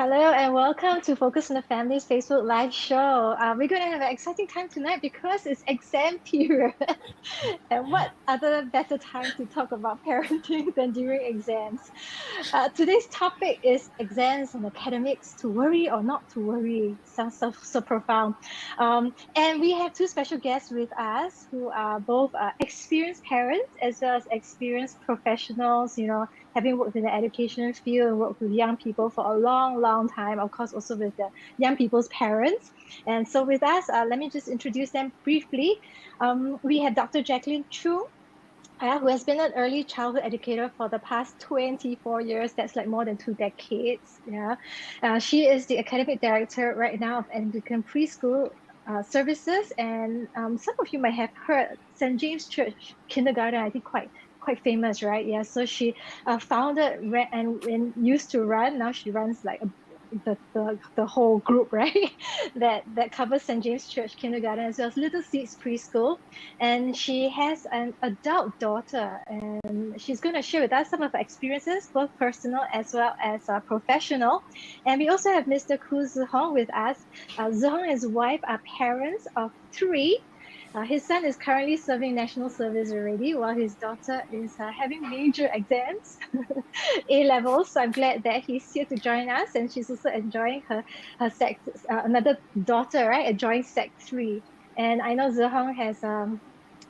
Hello and welcome to Focus on the Family's Facebook Live show. We're going to have an exciting time tonight because it's exam period. And what other better time to talk about parenting than during exams? Today's topic is exams and academics, to worry or not to worry. Sounds so profound. And we have two special guests with us who are both experienced parents as well as experienced professionals, having worked in the education field and worked with young people for a long time, of course, also with the young people's parents. And so with us, let me just introduce them briefly. We have Dr. Jacqueline Chung, who has been an early childhood educator for the past 24 years. That's like more than 2 decades. Yeah. She is the academic director right now of Anglican Preschool services. And some of you might have heard St. James Church Kindergarten, I think quite famous, right? Yeah. So she founded and used to run. Now she runs like the whole group, right? that covers St. James Church Kindergarten as well as Little Seeds Preschool. And she has an adult daughter, and she's going to share with us some of her experiences, both personal as well as professional. And we also have Mr. Khoo Tse Horng with us. Tse Horng and his wife are parents of 3. His son is currently serving national service already, while his daughter is having major exams, A levels. So I'm glad that he's here to join us, and she's also enjoying her another daughter, right, enjoying Sec 3. And I know Tse Horng has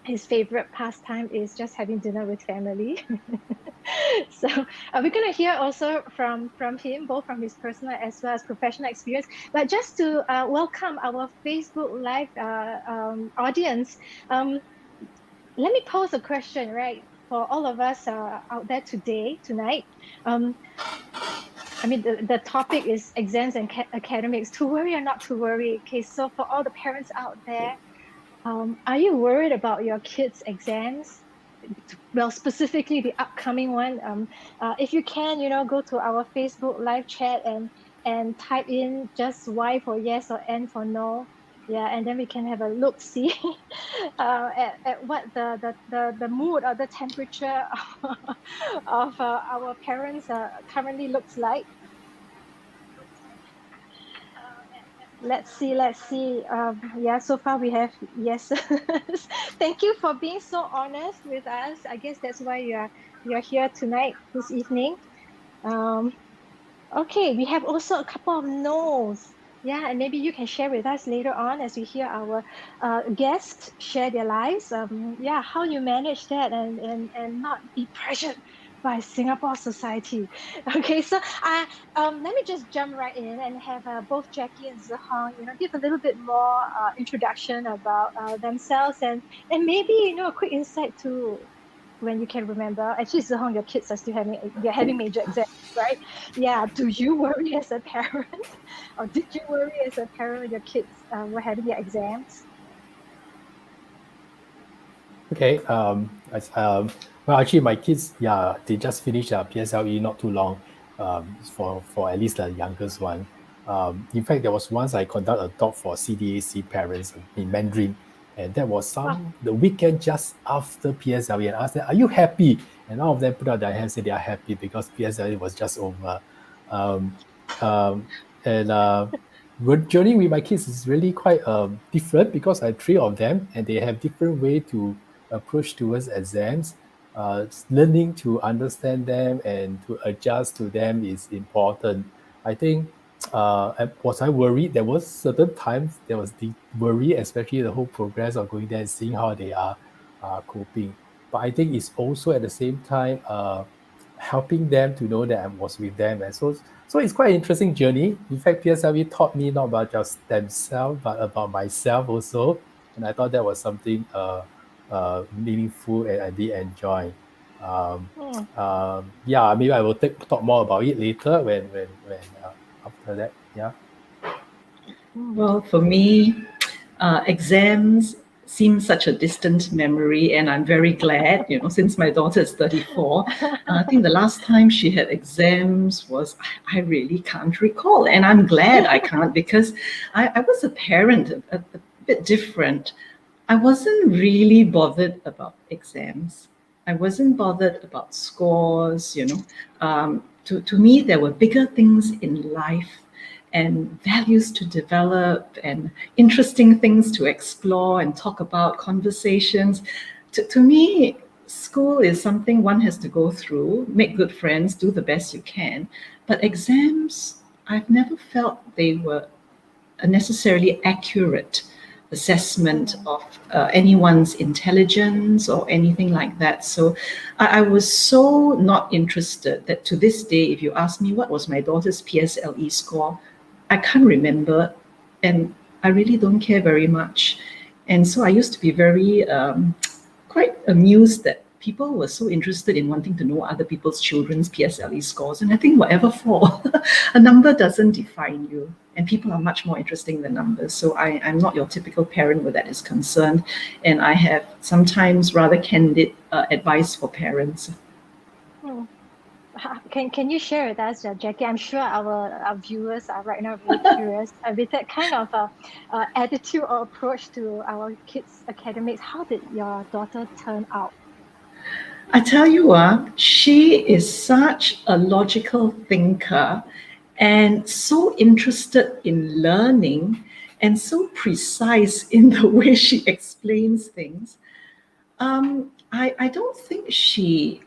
his favorite pastime is just having dinner with family. So we're going to hear also from him, both from his personal as well as professional experience. But just to welcome our Facebook Live audience, let me pose a question, right, for all of us out there tonight. I mean, the topic is exams and academics, to worry or not to worry. Okay, so for all the parents out there, are you worried about your kids' exams? Well, specifically the upcoming one. If you can, go to our Facebook live chat and type in just Y for yes or N for no. Yeah, and then we can have a look, see at what the mood or the temperature of our parents currently looks like. Let's see. Yeah, so far we have yes. Thank you for being so honest with us. I guess that's why you're here tonight, this evening. Okay, we have also a couple of no's. Yeah, and maybe you can share with us later on as we hear our guests share their lives. Yeah, how you manage that and not be pressured by Singapore society. Okay, so let me just jump right in and have both Jackie and Tse Horng, give a little bit more introduction about themselves and maybe a quick insight to when you can remember. Actually, Tse Horng, your kids are still having major exams, right? Yeah. Do you worry as a parent, or did you worry as a parent when your kids were having their exams? Okay. Well, actually, my kids, yeah, they just finished PSLE not too long. For at least the youngest one. In fact, there was once I conduct a talk for CDAC parents in Mandarin, and that was the weekend just after PSLE, and asked them, "Are you happy?" And all of them put out their hands, and said they are happy because PSLE was just over. Journey with my kids is really quite different because I have 3 of them, and they have different way to approach towards exams. Learning to understand them and to adjust to them is important. I think, was I worried? There was certain times there was the worry, especially the whole progress of going there and seeing how they are coping. But I think it's also at the same time helping them to know that I was with them. And so it's quite an interesting journey. In fact, PSLE taught me not about just themselves, but about myself also. And I thought that was something meaningful and I did enjoy. Yeah, maybe I will talk more about it later when after that. Yeah. Well, for me, exams seem such a distant memory, and I'm very glad, since my daughter is 34, I think the last time she had exams was, I really can't recall. And I'm glad I can't, because I was a parent, a bit different. I wasn't really bothered about exams. I wasn't bothered about scores, to me, there were bigger things in life and values to develop and interesting things to explore and talk about, conversations. To me, school is something one has to go through, make good friends, do the best you can. But exams, I've never felt they were a necessarily accurate assessment of anyone's intelligence or anything like that. So I was so not interested that to this day, if you ask me what was my daughter's PSLE score, I can't remember, and I really don't care very much. And so I used to be very quite amused that people were so interested in wanting to know other people's children's PSLE scores. And I think whatever for, a number doesn't define you. And people are much more interesting than numbers. So I'm not your typical parent where that is concerned. And I have sometimes rather candid advice for parents. Can you share with us, Jackie? I'm sure our viewers are right now really curious with that kind of attitude or approach to our kids' academics. How did your daughter turn out? I tell you she is such a logical thinker and so interested in learning and so precise in the way she explains things. I don't think she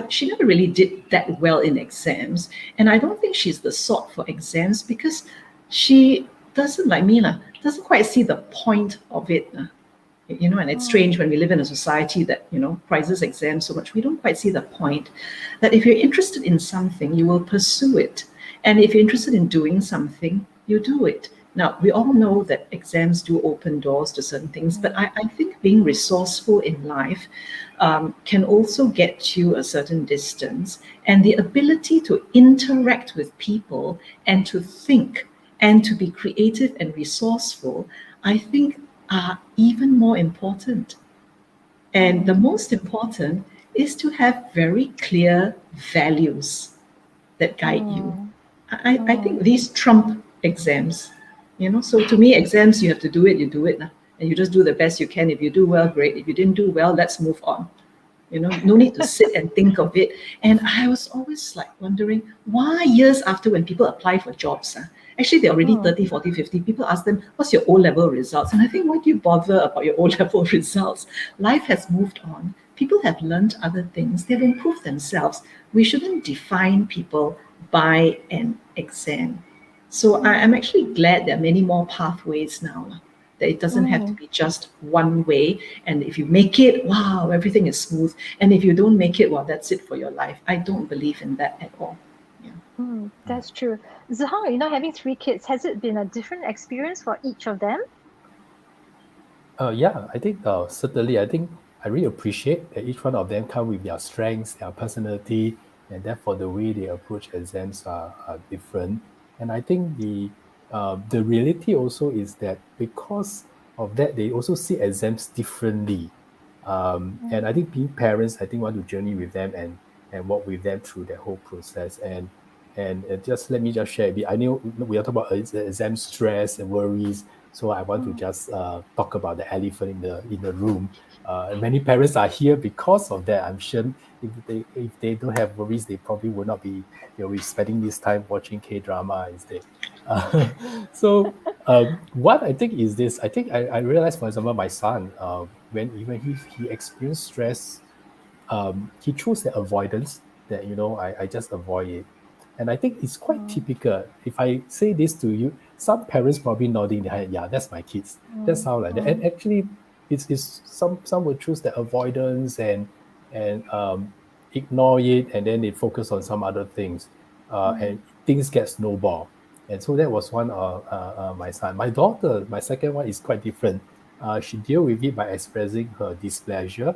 she never really did that well in exams. And I don't think she's the sort for exams because she doesn't, like me, doesn't quite see the point of it. And it's strange when we live in a society that, prizes exams so much. We don't quite see the point that if you're interested in something, you will pursue it. And if you're interested in doing something, you do it. Now, we all know that exams do open doors to certain things, but I think being resourceful in life can also get you a certain distance. And the ability to interact with people and to think and to be creative and resourceful, I think are even more important. And the most important is to have very clear values that guide you. I think these trump exams. So to me, exams, you have to do it, you do it. And you just do the best you can. If you do well, great. If you didn't do well, let's move on. No need to sit and think of it. And I was always wondering why years after when people apply for jobs, actually they're already 30, 40, 50, people ask them, what's your O-level results? And I think, why do you bother about your O-level results? Life has moved on. People have learned other things. They've improved themselves. We shouldn't define people by an exam. So I'm actually glad there are many more pathways now, that it doesn't have to be just one way. And if you make it, wow, everything is smooth. And if you don't make it, well, that's it for your life. I don't believe in that at all. That's true. Tse Horng, having 3 kids, has it been a different experience for each of them? Yeah, I think certainly, I think I really appreciate that each one of them come with their strengths, their personality, and therefore the way they approach exams are different. And I think the reality also is that because of that, they also see exams differently. And I think being parents, I think want to journey with them and walk with them through the whole process. And just let me just share a bit. I know we are talking about exam stress and worries, so I want to just talk about the elephant in the room. Many parents are here because of that. I'm sure if they don't have worries, they probably would not be spending this time watching K-drama instead. So what I think is this. I think I realized, for example, my son, when he experienced stress, he chose the avoidance, that I just avoid it. And I think it's quite typical. If I say this to you, some parents probably nodding their head, yeah, that's my kids. That's how like that. And actually, it's some will choose the avoidance and ignore it, and then they focus on some other things, and things get snowball. And so that was one of my son. My daughter, my second one, is quite different. She deal with it by expressing her displeasure,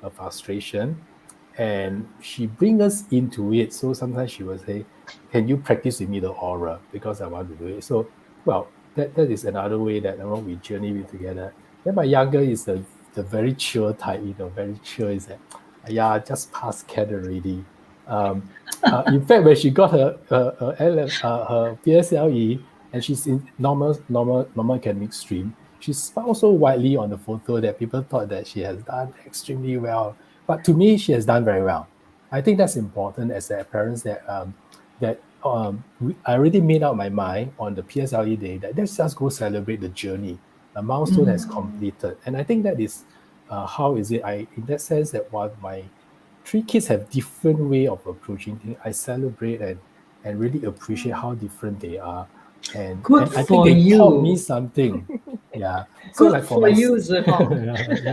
her frustration, and she brings us into it. So sometimes she will say, can you practice with me the aura, because I want to do it. So, well, that is another way that we journey with together. Then my younger is the very chill type, very chill, is that, yeah, just pass CAT already. In fact, when she got her PSLE, and she's in normal academic stream, she smiled so widely on the photo that people thought that she has done extremely well. But to me, she has done very well. I think that's important as a parents I already made up my mind on the PSLE day that let's just go celebrate the journey. A milestone has completed, and I think that is how is it. In that sense that while my three kids have different way of approaching things, I celebrate and really appreciate how different they are, Good and I think for they taught me you. something. Yeah. So Good like for for my you, Tse Horng.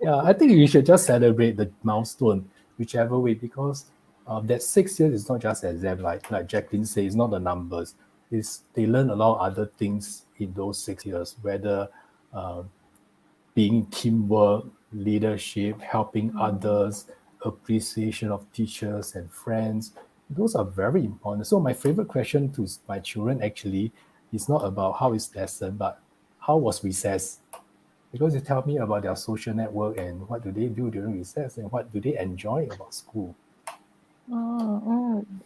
yeah, I think you should just celebrate the milestone, whichever way, because that 6 years is not just exam, like Jacqueline says, it's not the numbers. It's they learn a lot of other things in those 6 years, whether uh, being teamwork, leadership, helping others, appreciation of teachers and friends. Those are very important. So my favorite question to my children actually is not about how is lesson, but how was recess? Because they tell me about their social network and what do they do during recess and what do they enjoy about school.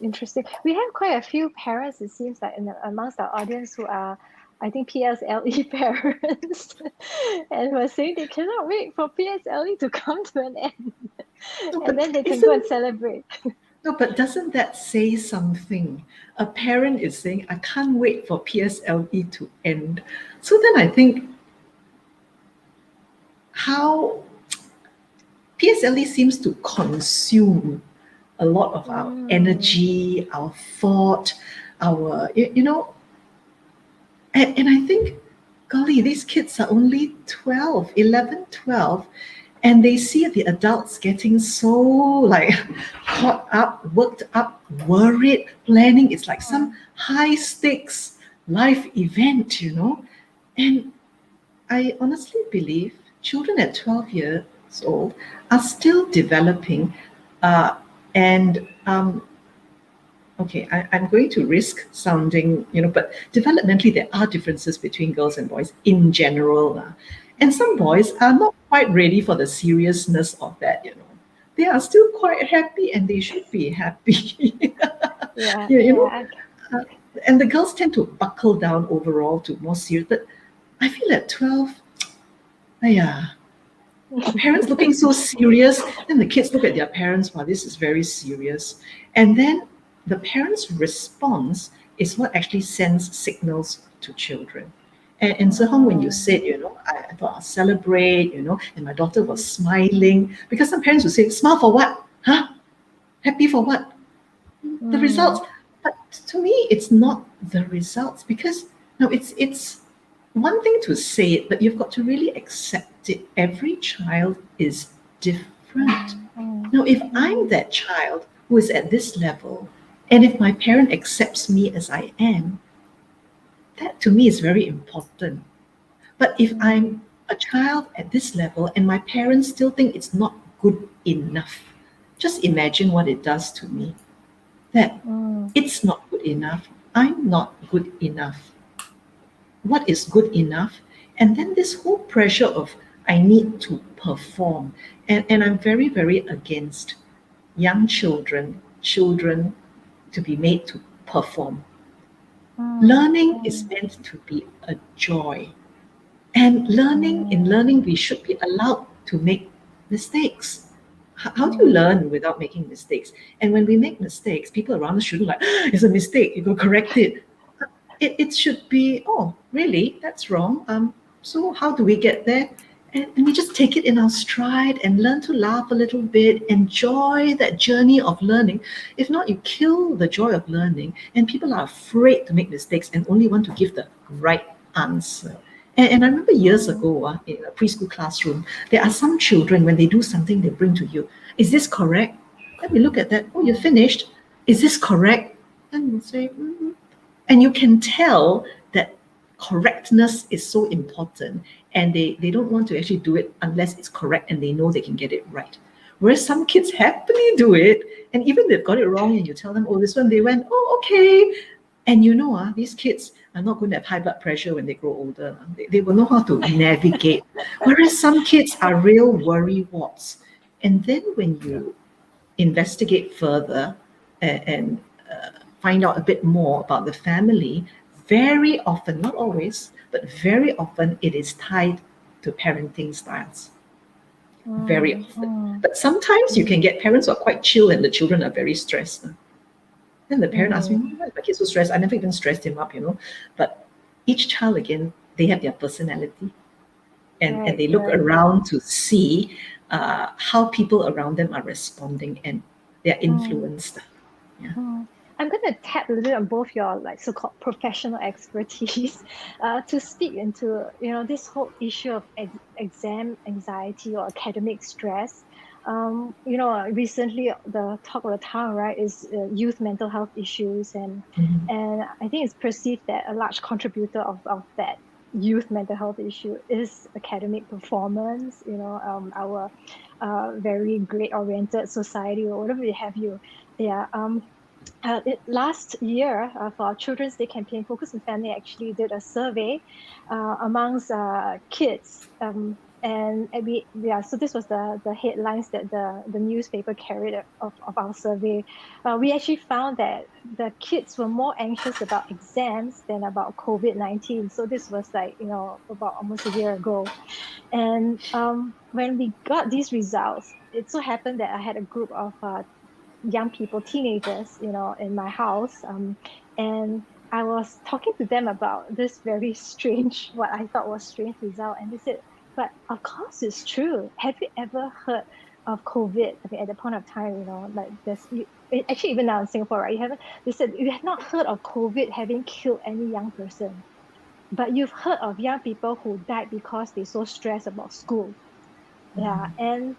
Interesting. We have quite a few parents, it seems like, amongst our audience who are, I think, PSLE parents, and who are saying they cannot wait for PSLE to come to an end, No, and but then they can go and celebrate. No, but doesn't that say something? A parent is saying, I can't wait for PSLE to end. So then I think how PSLE seems to consume a lot of our energy, our thought, and I think, golly, these kids are only 12, 11, 12, and they see the adults getting so like caught up, worked up, worried, planning. It's like some high stakes life event. And I honestly believe children at 12 years old are still developing. And Okay, I'm going to risk sounding, but developmentally there are differences between girls and boys in general. And some boys are not quite ready for the seriousness of that. They are still quite happy and they should be happy. Yeah, you know, yeah. uh, and the girls tend to buckle down overall to more serious. But I feel at 12, yeah, parents looking so serious, then the kids look at their parents, wow, this is very serious. And then the parents' response is what actually sends signals to children. And Tse Horng, when you said, I thought I'll celebrate, and my daughter was smiling, because some parents would say, smile for what? Huh? Happy for what? The results. But to me, it's not the results, because no, it's one thing to say it, but you've got to really accept it. Every child is different. Now, if I'm that child who is at this level, and if my parent accepts me as I am, that to me is very important. But if I'm a child at this level and my parents still think it's not good enough, just imagine what it does to me. That it's not good enough, I'm not good enough. What is good enough? And then this whole pressure of I need to perform. And I'm very, very against young children to be made to perform. Learning is meant to be a joy. And in learning, we should be allowed to make mistakes. How do you learn without making mistakes? And when we make mistakes, people around us shouldn't like, it's a mistake, you go correct it. It should be, oh, really? That's wrong. So how do we get there? And we just take it in our stride and learn to laugh a little bit, enjoy that journey of learning. If not, you kill the joy of learning, and people are afraid to make mistakes and only want to give the right answer. And I remember years ago in a preschool classroom, there are some children, when they do something, they bring to you, is this correct? Then we look at that, oh, you're finished. Is this correct? And we say, And you can tell that correctness is so important, and they don't want to actually do it unless it's correct and they know they can get it right. Whereas some kids happily do it, and even they've got it wrong, and you tell them, oh, this one they went, oh, okay. And these kids are not going to have high blood pressure when they grow older. They will know how to navigate. Whereas some kids are real worry-warts. And then when you investigate further and find out a bit more about the family, very often, not always, but very often it is tied to parenting styles. very often. But sometimes you can get parents who are quite chill and the children are very stressed. Then the parent asks me, why is my kid so stressed? I never even stressed him up, But each child, again, they have their personality. And they look around to see how people around them are responding, and they're influenced. Yeah. I'm going to tap a little bit on both your so-called professional expertise to speak into this whole issue of exam anxiety or academic stress. Recently the talk of the town, right, is youth mental health issues, and I think it's perceived that a large contributor of that youth mental health issue is academic performance. Our very grade-oriented society, or whatever you have you. Yeah. Last year, for our Children's Day campaign, Focus on Family actually did a survey amongst kids. So this was the headlines that the newspaper carried of our survey. We actually found that the kids were more anxious about exams than about COVID-19. So this was about almost a year ago. And when we got these results, it so happened that I had a group of young people, teenagers, in my house. And I was talking to them about this very strange, what I thought was strange result. And they said, but of course it's true. Have you ever heard of COVID? I mean, at the point of time, actually even now in Singapore, right? They said, you have not heard of COVID having killed any young person, but you've heard of young people who died because they're so stressed about school. Yeah. And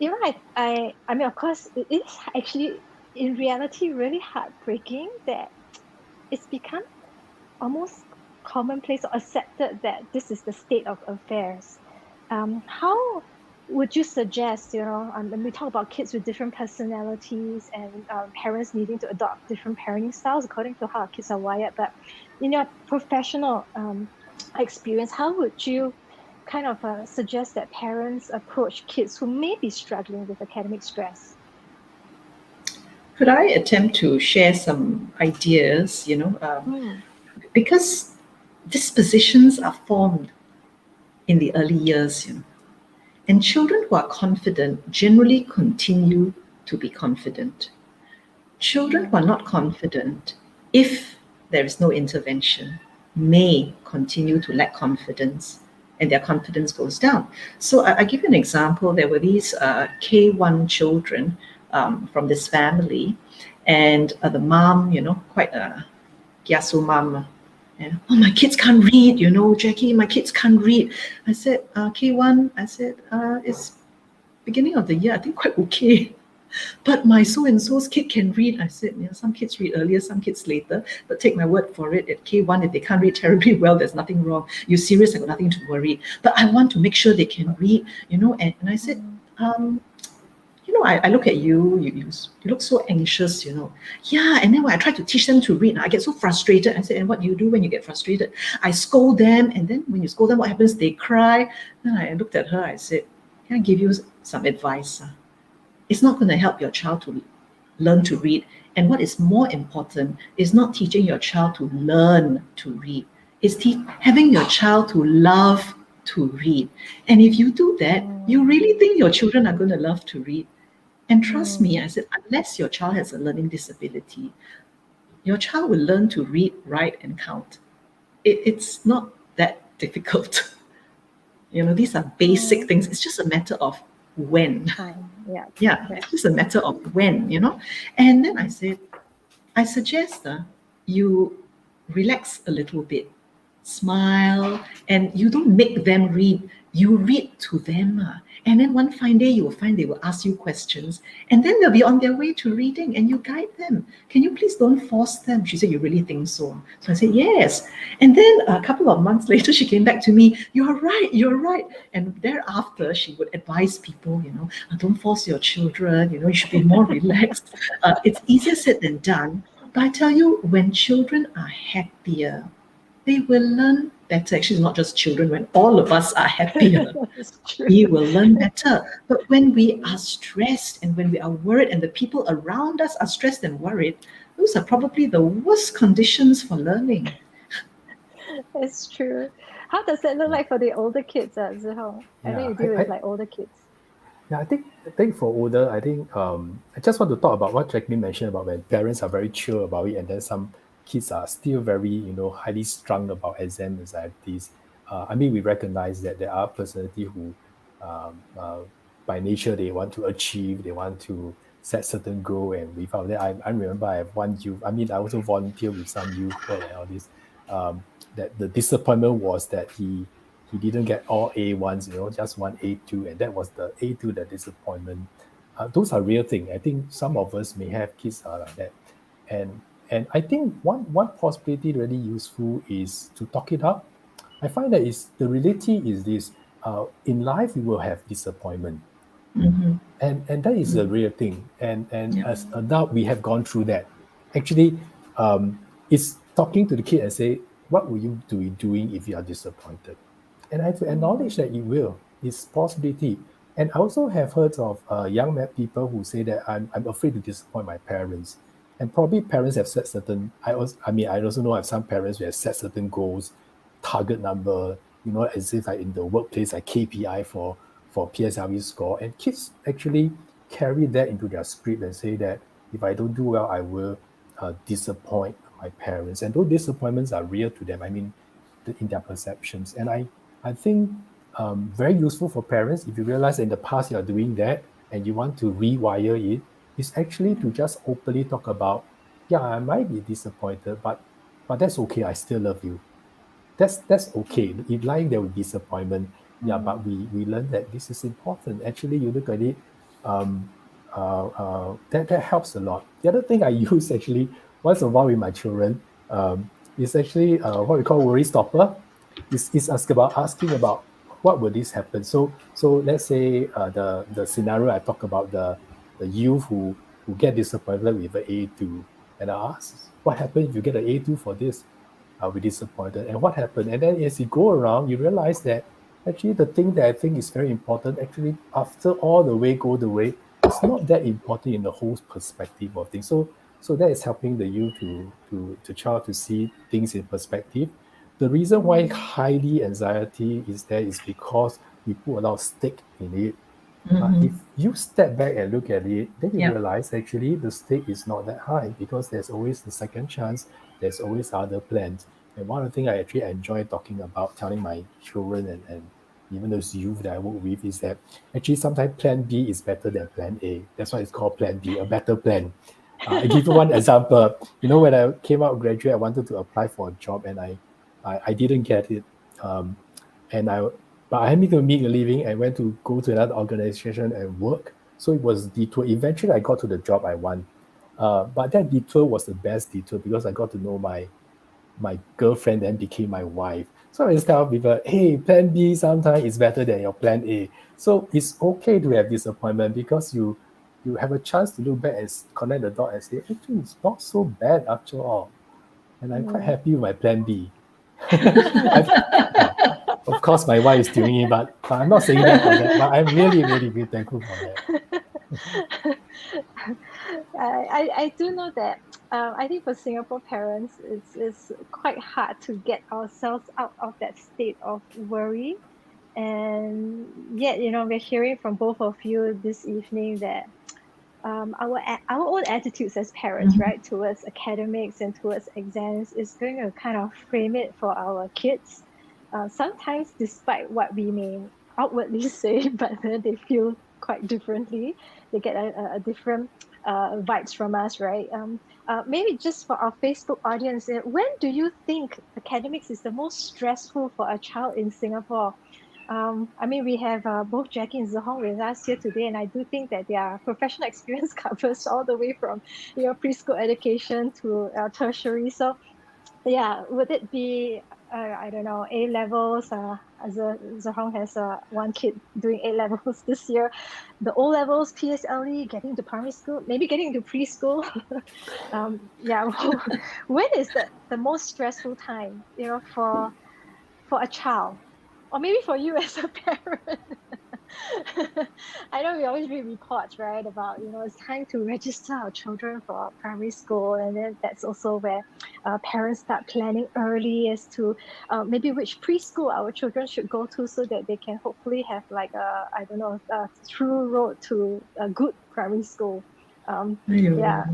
I mean, of course, it is actually in reality really heartbreaking that it's become almost commonplace or accepted that this is the state of affairs. How would you suggest, when we talk about kids with different personalities and parents needing to adopt different parenting styles according to how our kids are wired, but in your professional experience, how would you kind of suggest that parents approach kids who may be struggling with academic stress? Could I attempt to share some ideas, because dispositions are formed in the early years, and children who are confident generally continue to be confident. Children who are not confident, if there is no intervention, may continue to lack confidence, and their confidence goes down. So I give you an example. There were these K1 children from this family, and the mom, quite a kiasu mom. And, oh, my kids can't read, Jackie, my kids can't read. I said, K1, it's beginning of the year, I think quite okay. But my so-and-so's kid can read. I said, some kids read earlier, some kids later, but take my word for it, at K1, if they can't read terribly well, there's nothing wrong. You're serious, I got nothing to worry. But I want to make sure they can read, and I said, I look at you, you look so anxious, Yeah, and then when I try to teach them to read, I get so frustrated. I said, and what do you do when you get frustrated? I scold them, and then when you scold them, what happens? They cry. Then I looked at her, I said, can I give you some advice? It's not going to help your child to learn to read. And what is more important is not teaching your child to learn to read. It's having your child to love to read. And if you do that, you really think your children are going to love to read. And trust me, I said, unless your child has a learning disability, your child will learn to read, write, and count. It's not that difficult. These are basic things. It's just a matter of when. Yeah, it's just a matter of when, And then I said, I suggest you relax a little bit, smile, and you don't make them read. You read to them. And then one fine day, you will find they will ask you questions. And then they'll be on their way to reading, and you guide them. Can you please don't force them? She said, you really think so? So I said, yes. And then a couple of months later, she came back to me, you're right. And thereafter, she would advise people, don't force your children, you should be more relaxed. It's easier said than done. But I tell you, when children are happier, they will learn better. Actually, it's not just children. When all of us are happier, we will learn better. But when we are stressed and when we are worried and the people around us are stressed and worried, those are probably the worst conditions for learning. It's true. How does that look like for the older kids, Tse Horng? I think you deal with older kids. Yeah, I think for older, I think I just want to talk about what Jacqueline mentioned about when parents are very chill about it, and then some kids are still very, highly strung about exam anxieties. I mean, we recognize that there are personality who, by nature, they want to achieve, they want to set certain goal, and without that, I remember I have one youth. I mean, I also volunteer with some youth work and all this. That the disappointment was that he didn't get all A1s, just one A2, and that was the A2, the disappointment. Those are real things. I think some of us may have kids like that, and I think one possibility really useful is to talk it up. I find that is the reality is this: in life we will have disappointment, Mm-hmm. and that is a real thing. And Yeah. as adult, we have gone through that. Actually, it's talking to the kid and say, what will you be doing if you are disappointed? And I have to acknowledge that you will. It's possibility. And I also have heard of young people who say that I'm afraid to disappoint my parents. And probably parents have set certain. I mean, I also know I have some parents who have set certain goals, target number. As if like in the workplace, like KPI for PSLE score, and kids actually carry that into their script and say that if I don't do well, I will disappoint my parents, and those disappointments are real to them. I mean, in their perceptions, and I think very useful for parents if you realize that in the past you are doing that and you want to rewire it, is actually to just openly talk about, yeah, I might be disappointed, but that's okay. I still love you. That's okay. In life there will be disappointment, yeah, but we learn that this is important. Actually, you look at it, um, that helps a lot. The other thing I use actually once in a while with my children is actually what we call worry stopper. Is asking about what will this happen. So let's say the scenario I talk about, the youth who get disappointed with an A2, and I ask, what happens if you get an A2 for this? Are we disappointed? And what happened? And then as you go around, you realize that actually the thing that I think is very important, actually, after all the way go the way, it's not that important in the whole perspective of things. So that is helping the youth to child to see things in perspective. The reason why highly anxiety is there is because we put a lot of stake in it. But Mm-hmm. if you step back and look at it, then you Yeah. realize actually the stake is not that high because there's always the second chance, there's always other plans. And one of the things I actually enjoy talking about, telling my children and even those youth that I work with is that actually sometimes plan B is better than plan A. That's why it's called plan B, a better plan. I give you one example. When I came out graduate, I wanted to apply for a job and I didn't get it. Um, and but I need to make a living and went to go to another organization and work. So it was detour. Eventually, I got to the job I want. But that detour was the best detour because I got to know my girlfriend then became my wife. So I always tell people, hey, plan B sometimes is better than your plan A. So it's okay to have disappointment because you have a chance to look back and connect the dot and say, actually, it's not so bad after all. And I'm quite happy with my plan B. Well, of course, my wife is doing it, but I'm not saying that for that. But I'm really, really, really thankful for that. I do know that I think for Singapore parents, it's quite hard to get ourselves out of that state of worry. And yet, we're hearing from both of you this evening that our own attitudes as parents, Mm-hmm. right, towards academics and towards exams is going to kind of frame it for our kids. Sometimes, despite what we may outwardly say, but then they feel quite differently. They get a different vibes from us, right? Maybe just for our Facebook audience, when do you think academics is the most stressful for a child in Singapore? I mean, we have both Jackie and Tse Horng with us here today, and I do think that their professional experience covers all the way from preschool education to tertiary. So, yeah, would it be I don't know, A levels? As Tse Horng has one kid doing A levels this year, the O levels, PSLE, getting to primary school, maybe getting to preschool. Yeah, when is the most stressful time, for a child, or maybe for you as a parent? I know we always read reports, right, about, it's time to register our children for primary school. And then that's also where parents start planning early as to maybe which preschool our children should go to so that they can hopefully have like I don't know, a true road to a good primary school. Yeah.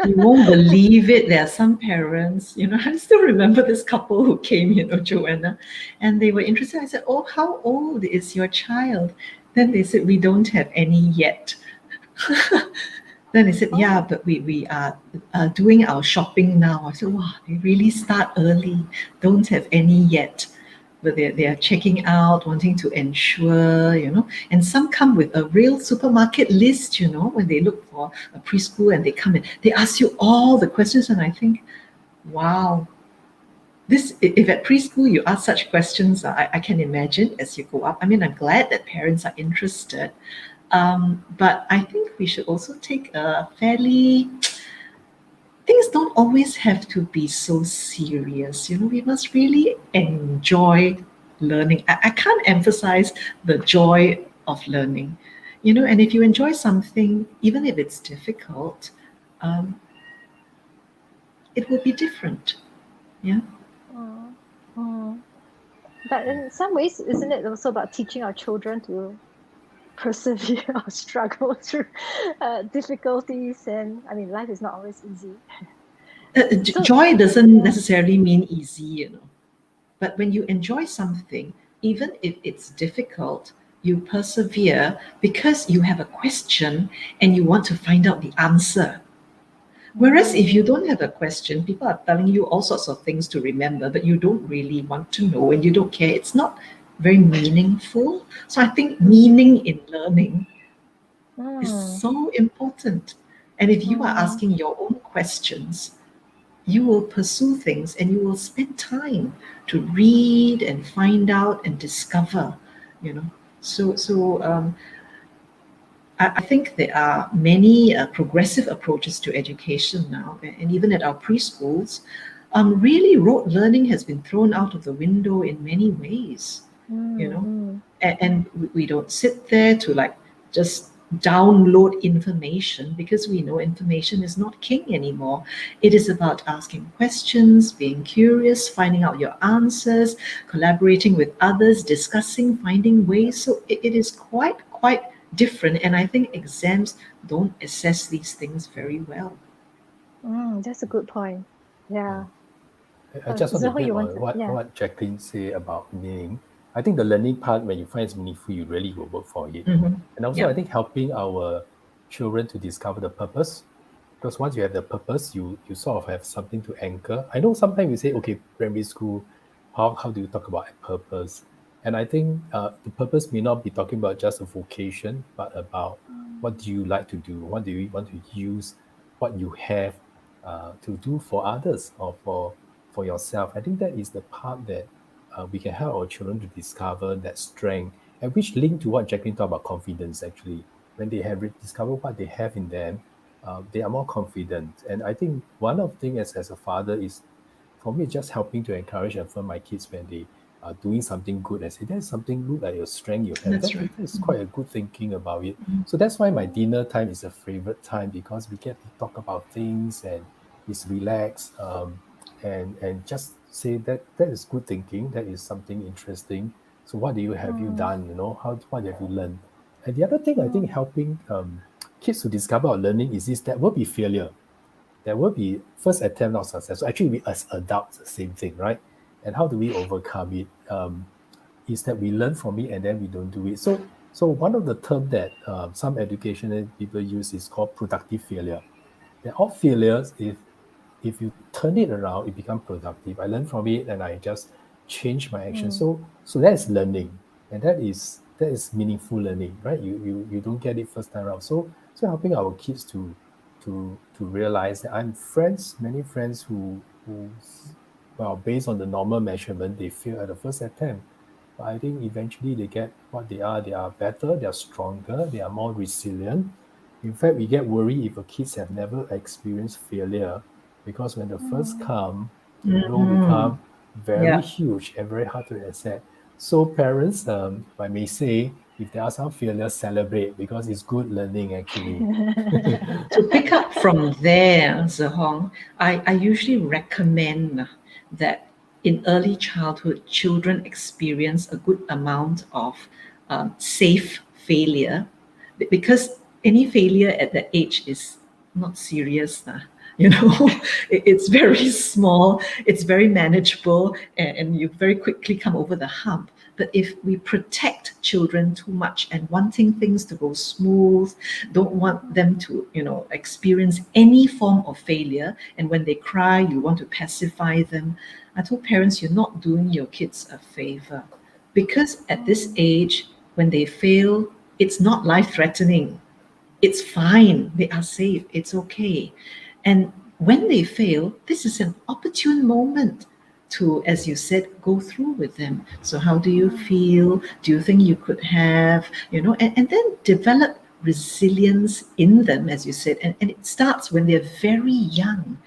You won't believe it. There are some parents, I still remember this couple who came, Joanna, and they were interested. I said, "Oh, how old is your child?" Then they said, "We don't have any yet." Then they said, "Yeah, Oh. but we are doing our shopping now." I said, "Wow, they really start early. Don't have any yet." But they are checking out, wanting to ensure, and some come with a real supermarket list, when they look for a preschool and they come in, they ask you all the questions. And I think, wow, this, if at preschool you ask such questions, I can imagine as you go up. I mean, I'm glad that parents are interested. But I think we should also take a fairly, things don't always have to be so serious. We must really enjoy learning. I can't emphasize the joy of learning. And if you enjoy something, even if it's difficult, um, it will be different. Yeah. Mm, mm. But in some ways, isn't it also about teaching our children to persevere or struggle through difficulties? And I mean, life is not always easy. So, Joy doesn't yeah. necessarily mean easy. But when you enjoy something, even if it's difficult, you persevere because you have a question and you want to find out the answer. Whereas if you don't have a question, people are telling you all sorts of things to remember, but you don't really want to know and you don't care. It's not very meaningful. So I think meaning in learning is Mm, so important. And if you are mm, asking your own questions, you will pursue things and you will spend time to read and find out and discover, you know. So I think there are many progressive approaches to education now, and even at our preschools, really rote learning has been thrown out of the window in many ways, you mm, know, mm, and we don't sit there to like just download information because we know information is not king anymore. It is about asking questions, being curious, finding out your answers, collaborating with others, discussing, finding ways. So it is quite different, and I think exams don't assess these things very well. that's a good point. Yeah. I just want to Zoho, build you on wanted, yeah. what Jacqueline said about meaning. I think the learning part, when you find it's meaningful, you really will work for it. Hmm. And also, Yeah, I think helping our children to discover the purpose. Because once you have the purpose, you sort of have something to anchor. I know sometimes we say, okay, primary school, how do you talk about a purpose? And I think the purpose may not be talking about just a vocation, but about what do you like to do? What do you want to use what you have to do for others or for yourself? I think that is the part that we can help our children to discover that strength, and which link to what Jacqueline talked about confidence actually. When they have discovered what they have in them, they are more confident. And I think one of the things as a father is, for me, just helping to encourage and affirm my kids when they are doing something good and say, there's something good like your strength you have. that's That right. is quite a good thinking about it. So that's why my Mm, dinner time is a favorite time, because we get to talk about things and it's relaxed, and just say that is good thinking. That is something interesting. So what do you have you mm, done? What have you learned? And the other thing I think mm, helping kids to discover our learning is this: there will be failure, there will be first attempt not successful. Actually, we as adults, the same thing, right? And how do we overcome it? Is that we learn from it and then we don't do it. So one of the terms that some educational people use is called productive failure. They're all failures if you turn it around, it becomes productive. I learn from it and I just change my action. mm, So that is learning, and that is meaningful learning, right? You don't get it first time around. So helping our kids to realize that many friends who well, based on the normal measurement, they fail at the first attempt. But I think eventually they get what they are. They are better, they are stronger, they are more resilient. In fact, we get worried if our kids have never experienced failure, because when the first mm, come, the blow Mm, become very yeah. huge and very hard to accept. So parents, if I may say, if there are some failures, celebrate, because it's good learning actually. To pick up from there, Tse Horng, I usually recommend that in early childhood, children experience a good amount of safe failure, because any failure at that age is not serious. You know, it's very small, it's very manageable, and you very quickly come over the hump. But if we protect children too much and wanting things to go smooth, don't want them to, experience any form of failure, and when they cry, you want to pacify them, I told parents, you're not doing your kids a favor. Because at this age, when they fail, it's not life-threatening. It's fine. They are safe. It's okay. And when they fail, this is an opportune moment to, as you said, go through with them. So how do you feel? Do you think you could have, and then develop resilience in them, as you said. And it starts when they're very young.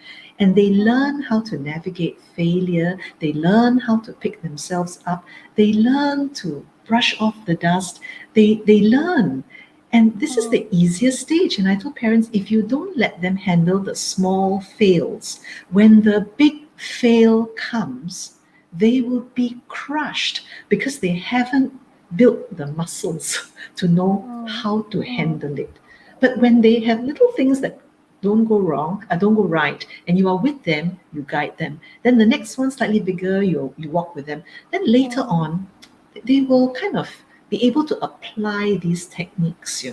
And they learn how to navigate failure. They learn how to pick themselves up. They learn to brush off the dust. They learn. And this is the easiest stage. And I told parents, if you don't let them handle the small fails, when the big fail comes, they will be crushed because they haven't built the muscles to know how to handle it. But when they have little things that don't go wrong, don't go right, and you are with them, you guide them. Then the next one, slightly bigger, you walk with them. Then later on, they will kind of be able to apply these techniques,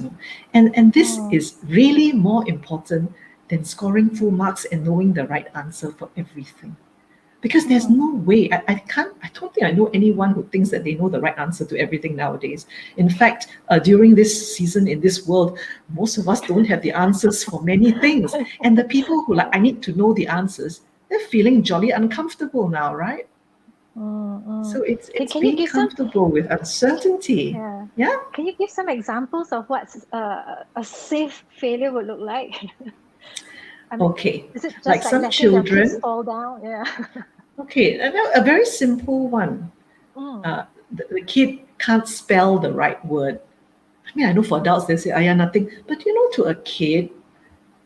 and this is really more important than scoring full marks and knowing the right answer for everything. Because there's no way, I don't think I know anyone who thinks that they know the right answer to everything nowadays. In fact, during this season in this world, most of us don't have the answers for many things. And the people who I need to know the answers, they're feeling jolly uncomfortable now, right? So it's being comfortable with uncertainty. Yeah. Can you give some examples of what a safe failure would look like? Okay. Is it just like some letting children your kids fall down? Yeah. Okay, a very simple one. The kid can't spell the right word. I mean, I know for adults they say, nothing. But to a kid,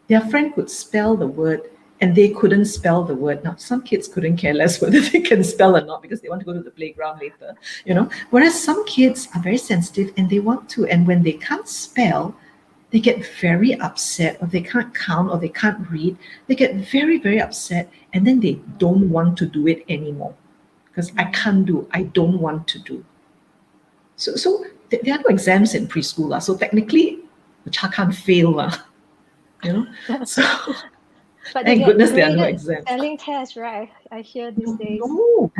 their friend could spell the word and they couldn't spell the word. Now, some kids couldn't care less whether they can spell or not because they want to go to the playground later, Whereas some kids are very sensitive and they want to. And when they can't spell, they get very upset, or they can't count, or they can't read. They get very, very upset, and then they don't want to do it anymore because I don't want to do. So there are no exams in preschool. So technically, the child can't fail. So But thank goodness there are no exams. Spelling tests, right? I hear these days. No,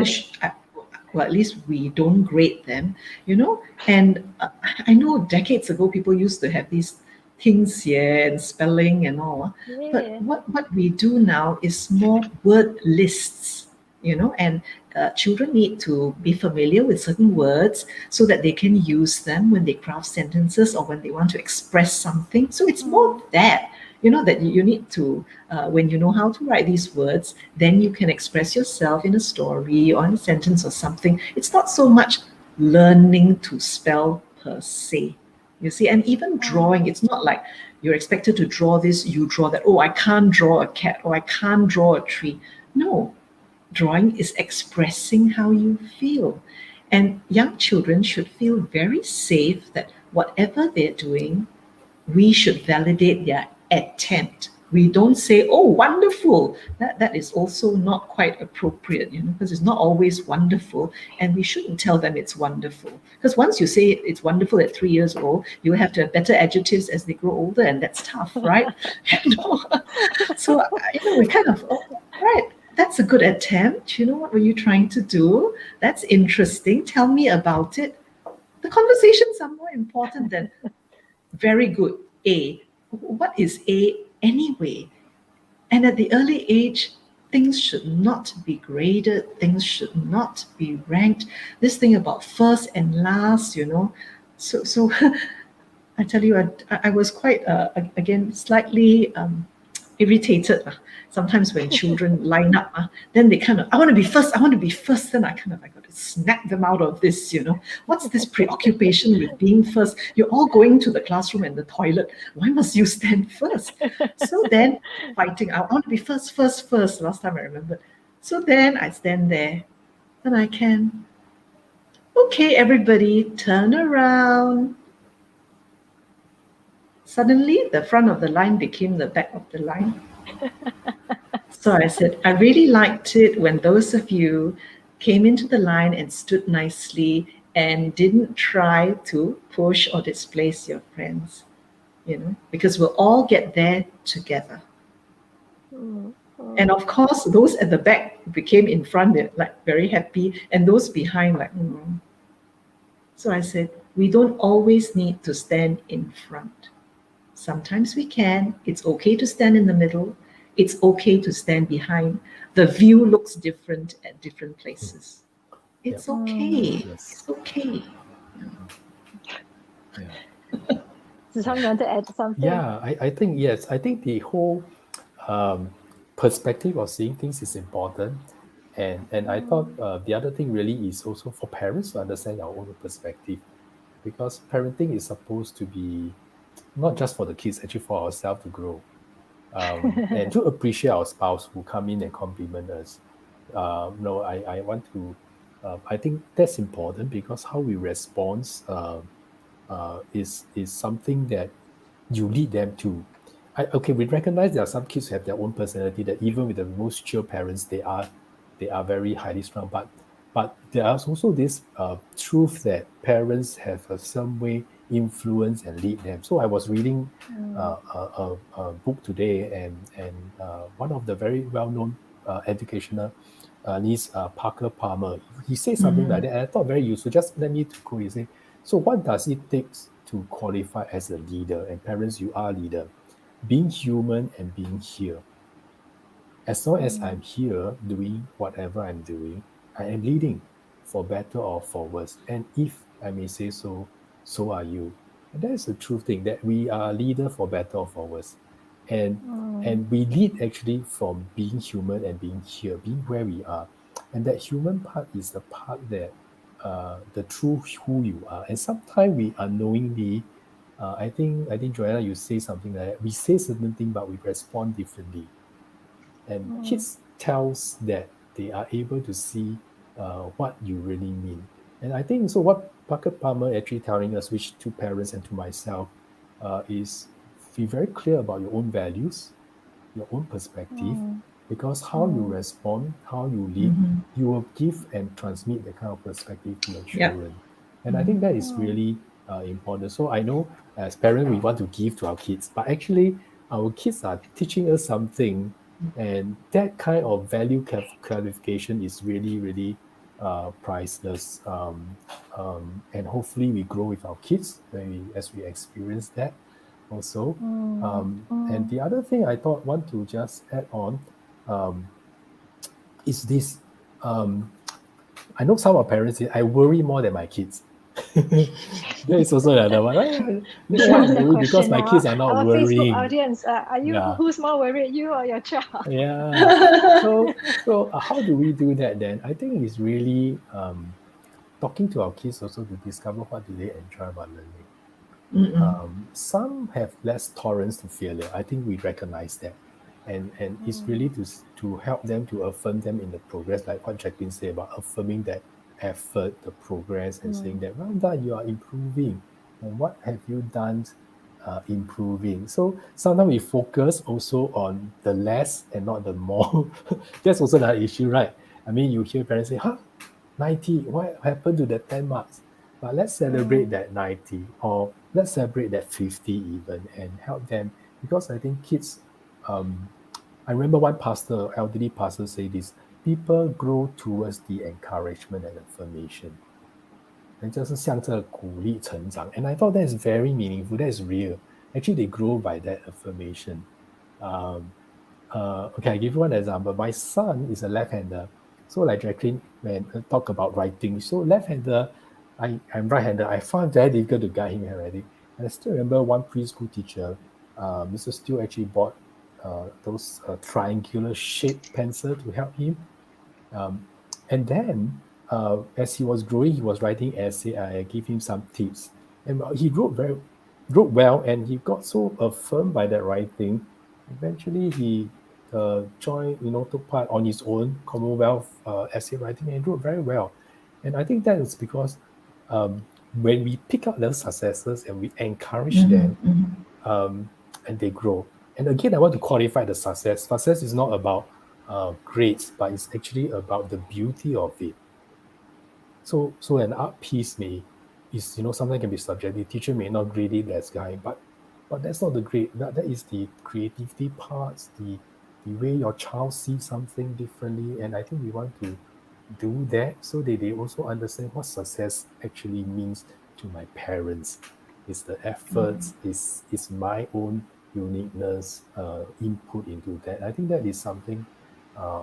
well, at least we don't grade them, And I know decades ago people used to have these things here and spelling and all. But what we do now is more word lists, and children need to be familiar with certain words so that they can use them when they craft sentences or when they want to express something. So it's more that, that you need to, when you know how to write these words, then you can express yourself in a story or in a sentence or something. It's not so much learning to spell per se. You see, and even drawing, it's not like you're expected to draw this, you draw that. Oh, I can't draw a cat, or I can't draw a tree. No, drawing is expressing how you feel. And young children should feel very safe that whatever they're doing, we should validate their attempt. We don't say, oh, wonderful. That is also not quite appropriate, because it's not always wonderful. And we shouldn't tell them it's wonderful. Because once you say it's wonderful at 3 years old, you have to have better adjectives as they grow older, and that's tough, right? So, we kind of, right, that's a good attempt. What were you trying to do? That's interesting. Tell me about it. The conversations are more important than very good, A. What is A anyway? And at the early age, things should not be graded, things should not be ranked. This thing about first and last, So I tell you, I was quite, again, slightly irritated. Sometimes when children line up, then they kind of, I want to be first, then I got snap them out of this, what's this preoccupation with being first? You're all going to the classroom and the toilet. Why must you stand first? So then fighting, I want to be first, last time I remember. So then I stand there and I can, okay, everybody turn around. Suddenly, the front of the line became the back of the line. So I said, I really liked it when those of you came into the line and stood nicely and didn't try to push or displace your friends, because we'll all get there together. And of course, those at the back became in front, they're like very happy, and those behind, like, So I said, we don't always need to stand in front. Sometimes we can. It's okay to stand in the middle. It's okay to stand behind. The view looks different at different places. It's okay. Yes. It's okay. Tse Horng, you want to add something? Yeah, I think, yes. I think the whole perspective of seeing things is important. And I thought the other thing really is also for parents to understand our own perspective, because parenting is supposed to be not just for the kids, actually for ourselves to grow, and to appreciate our spouse who come in and compliment us. No, I want to, I think that's important, because how we respond is something that you lead them to. Okay, we recognize there are some kids who have their own personality, that even with the most chill parents, they are very highly strung. But there is also this truth that parents have some way influence and lead them. So I was reading a book today, and one of the very well-known educational Parker Palmer, he said something like that, and I thought very useful. Just let me to quote. He say, so what does it take to qualify as a leader? And parents, you are leader. Being human and being here. As long as I'm here doing whatever I'm doing, I am leading, for better or for worse. And if I may say so, so are you. And that is the true thing, that we are a leader for better or for worse. And we lead actually from being human and being here, being where we are. And that human part is the part that the true who you are. And sometimes we unknowingly, I think Joanna, you say something like that. We say certain things, but we respond differently. And kids tells that they are able to see what you really mean. And I think so. What Parker Palmer actually telling us, which to parents and to myself, is be very clear about your own values, your own perspective, because how you respond, how you lead, you will give and transmit that kind of perspective to your children. And I think that is really important. So I know as parents, we want to give to our kids, but actually our kids are teaching us something, and that kind of value clarification is really, really priceless. And hopefully we grow with our kids as we experience that also. And the other thing I thought want to just add on is this. I know some of parents say, I worry more than my kids. That is also another one. I'm worried because my kids are not our worrying. Facebook audience, are you who's more worried, you or your child? Yeah. So how do we do that then? I think it's really talking to our kids also to discover what do they enjoy about learning. Some have less tolerance to failure. I think we recognize that. And it's really to help them, to affirm them in the progress, like what Jacqueline said about affirming that effort, the progress, and saying that, well done, you are improving. And what have you done improving? So sometimes we focus also on the less and not the more. That's also another issue, right? I mean, you hear parents say, 90, what happened to the 10 marks? But let's celebrate that 90, or let's celebrate that 50 even, and help them. Because I think kids, I remember one pastor, elderly pastor, say this: people grow towards the encouragement and affirmation. 人就是向着鼓励成长. And I thought that is very meaningful. That is real. Actually, they grow by that affirmation. Okay, I give you one example. My son is a left-hander. So like Jacqueline, when talk about writing, so left-hander, I'm right-hander. I found it very difficult to guide him in handwriting. And I still remember one preschool teacher, Mr. Steele, actually bought those triangular shaped pencil to help him. And then as he was growing, he was writing essay. I gave him some tips, and he wrote well, and he got so affirmed by that writing. Eventually, he joined, took part on his own Commonwealth essay writing, and wrote very well. And I think that is because when we pick up those successes and we encourage them, and they grow. And again, I want to qualify the success. Success is not about grades, but it's actually about the beauty of it. So an art piece is something can be subjective. Teacher may not grade it as guy, but that's not the grade. That is the creativity parts, the way your child sees something differently. And I think we want to do that so that they also understand what success actually means to my parents. It's the efforts, is my own uniqueness, input into that. I think that is something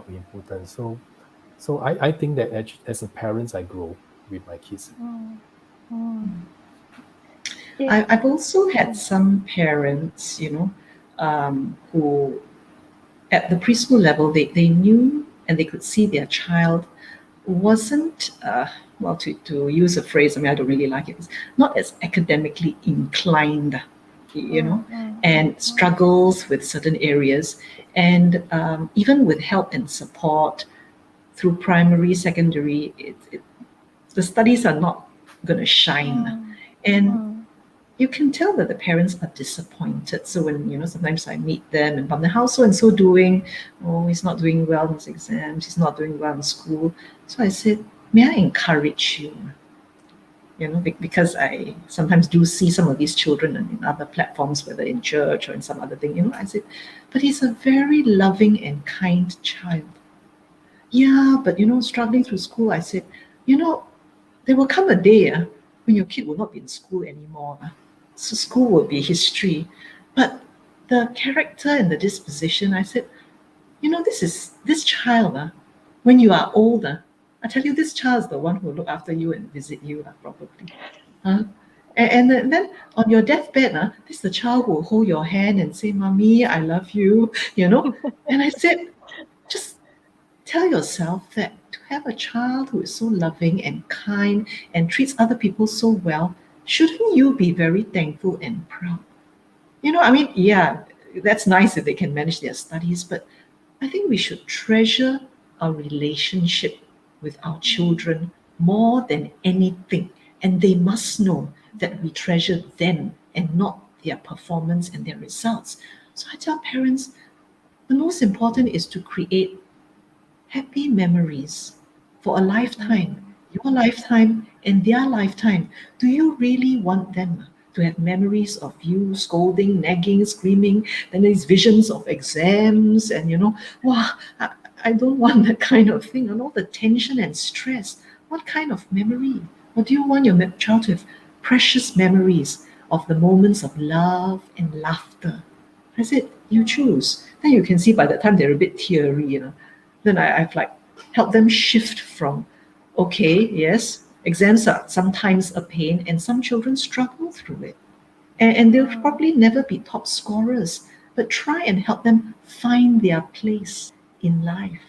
important. So I think that as a parent, I grow with my kids. I've also had some parents, who at the preschool level, they knew and they could see their child wasn't, well, to use a phrase, I mean, I don't really like it, it's not as academically inclined, and struggles with certain areas. And even with help and support through primary, secondary, the studies are not going to shine. And you can tell that the parents are disappointed. So when, sometimes I meet them and how so and so doing? Oh, he's not doing well in his exams, he's not doing well in school. So I said, may I encourage you? Because I sometimes do see some of these children in other platforms, whether in church or in some other thing, I said, but he's a very loving and kind child. Yeah, but struggling through school, I said, there will come a day when your kid will not be in school anymore. So school will be history. But the character and the disposition, I said, this child, when you are older, I tell you, this child is the one who will look after you and visit you, probably. And then on your deathbed, this is the child who will hold your hand and say, Mommy, I love you, And I said, just tell yourself that to have a child who is so loving and kind and treats other people so well, shouldn't you be very thankful and proud? I mean, yeah, that's nice if they can manage their studies, but I think we should treasure our relationship with our children more than anything. And they must know that we treasure them and not their performance and their results. So I tell parents, the most important is to create happy memories for a lifetime, your lifetime and their lifetime. Do you really want them to have memories of you scolding, nagging, screaming, then these visions of exams and, wow, I don't want that kind of thing, and all the tension and stress? What kind of memory? Or do you want your child to have precious memories of the moments of love and laughter? I said, you choose. Then you can see by the time they're a bit teary, then I've helped them shift from, okay, yes, exams are sometimes a pain and some children struggle through it. And they'll probably never be top scorers, but try and help them find their place in life.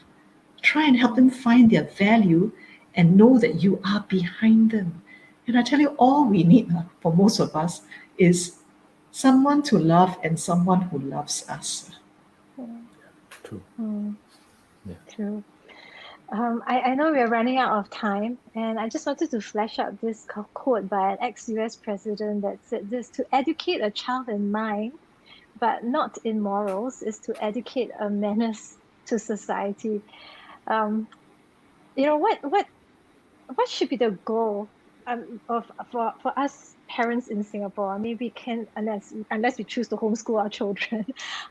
Try and help them find their value and know that you are behind them. And I tell you, all we need for most of us is someone to love and someone who loves us. True. Yeah. True. I know we're running out of time, and I just wanted to flesh out this quote by an ex-US president that said this: to educate a child in mind, but not in morals, is to educate a menace to society. What should be the goal for us parents in Singapore? I mean, we can, unless we choose to homeschool our children,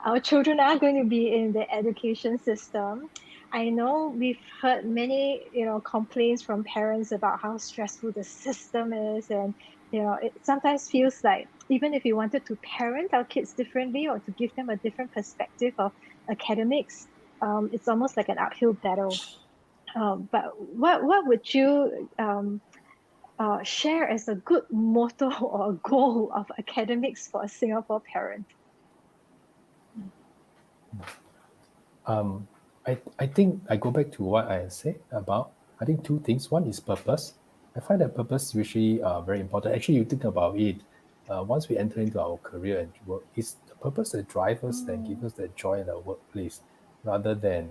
our children are going to be in the education system. I know we've heard many, complaints from parents about how stressful the system is, and it sometimes feels like even if we wanted to parent our kids differently or to give them a different perspective of academics, it's almost like an uphill battle. But what would you share as a good motto or a goal of academics for a Singapore parent? I think I go back to what I said about I think two things. One is purpose. I find that purpose is usually very important. Actually, you think about it, once we enter into our career and work, it's the purpose that drives us, that gives us that joy in our workplace, rather than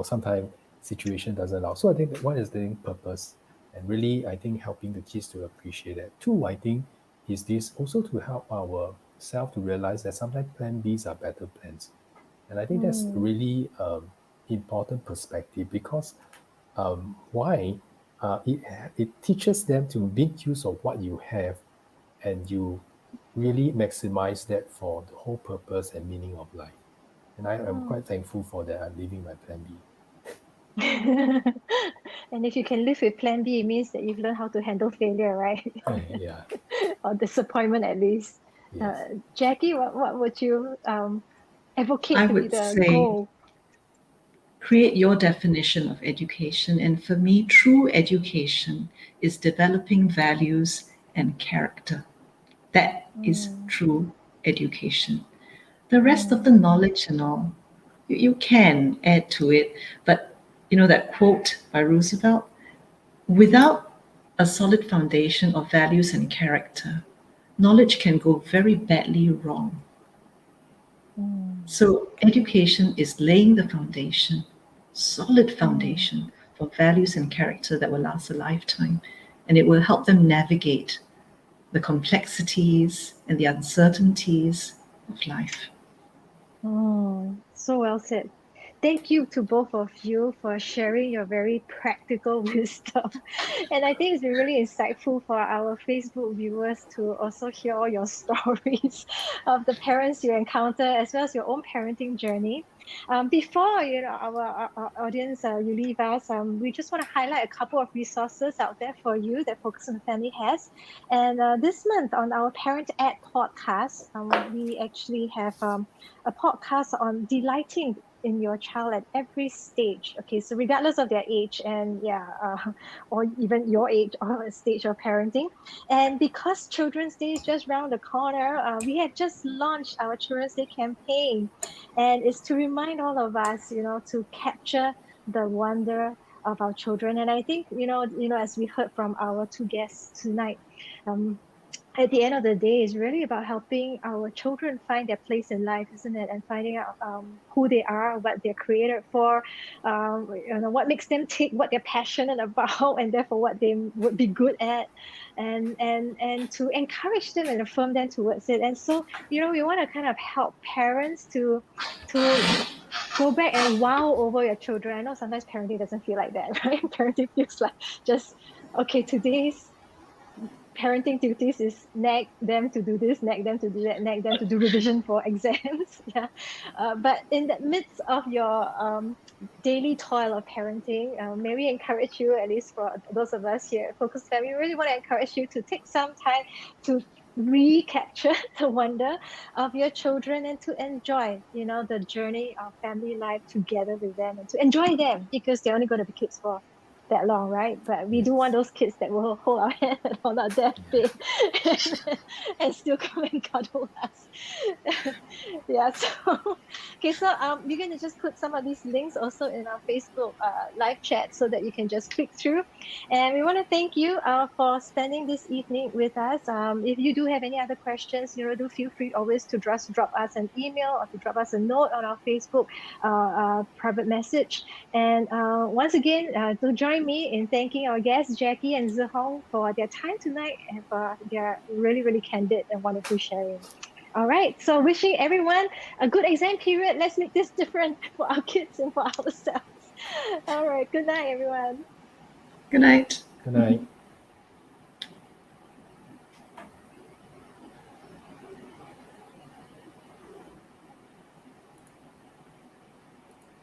sometimes situation doesn't allow. So I think that one is the purpose, and really I think helping the kids to appreciate that. Two, I think, is this also to help ourselves to realize that sometimes plan Bs are better plans. And I think that's really important perspective, because why? It teaches them to make use of what you have, and you really maximize that for the whole purpose and meaning of life. And I am quite thankful for that. I'm living my plan B. And if you can live with plan B, it means that you've learned how to handle failure, right? Yeah. Or disappointment, at least. Yes. Jackie, what would you advocate I to be would the say goal? create your definition of education. And for me, true education is developing values and character. That is true education. The rest of the knowledge and all, you can add to it. But you know that quote by Roosevelt, without a solid foundation of values and character, knowledge can go very badly wrong. So education is laying the foundation, solid foundation for values and character that will last a lifetime. And it will help them navigate the complexities and the uncertainties of life. So well said. Thank you to both of you for sharing your very practical wisdom. And I think it's been really insightful for our Facebook viewers to also hear all your stories of the parents you encounter, as well as your own parenting journey. Before our audience, you leave us, we just want to highlight a couple of resources out there for you that Focus on the Family has. And this month on our Parent Ed podcast, we actually have a podcast on delighting in your child at every stage. Okay, so regardless of their age and or even your age or stage of parenting. And because Children's Day is just around the corner, we have just launched our Children's Day campaign, and it's to remind all of us, to capture the wonder of our children. And I think, as we heard from our two guests tonight, at the end of the day, it's really about helping our children find their place in life, isn't it? And finding out who they are, what they're created for, what makes them tick, what they're passionate about, and therefore what they would be good at, and to encourage them and affirm them towards it. And so, we want to kind of help parents to go back and wow over your children. I know sometimes parenting doesn't feel like that, right? Parenting feels like just, okay, today's parenting duties is nag them to do this, nag them to do that, nag them to do revision for exams. But in the midst of your daily toil of parenting, may we encourage you, at least for those of us here at Focus Family, we really want to encourage you to take some time to recapture the wonder of your children and to enjoy, the journey of family life together with them, and to enjoy them, because they're only going to be kids for that long, right? But we do want those kids that will hold our hand on our deathbed and still come and cuddle us. So okay, so we're going to just put some of these links also in our Facebook live chat so that you can just click through. And we want to thank you for spending this evening with us. If you do have any other questions, do feel free always to just drop us an email or to drop us a note on our Facebook private message. And once again, to join me in thanking our guests, Jackie and Tse Horng, for their time tonight and for their really, really candid and wonderful sharing. All right, so wishing everyone a good exam period. Let's make this different for our kids and for ourselves. All right, good night, everyone. Good night. Good night.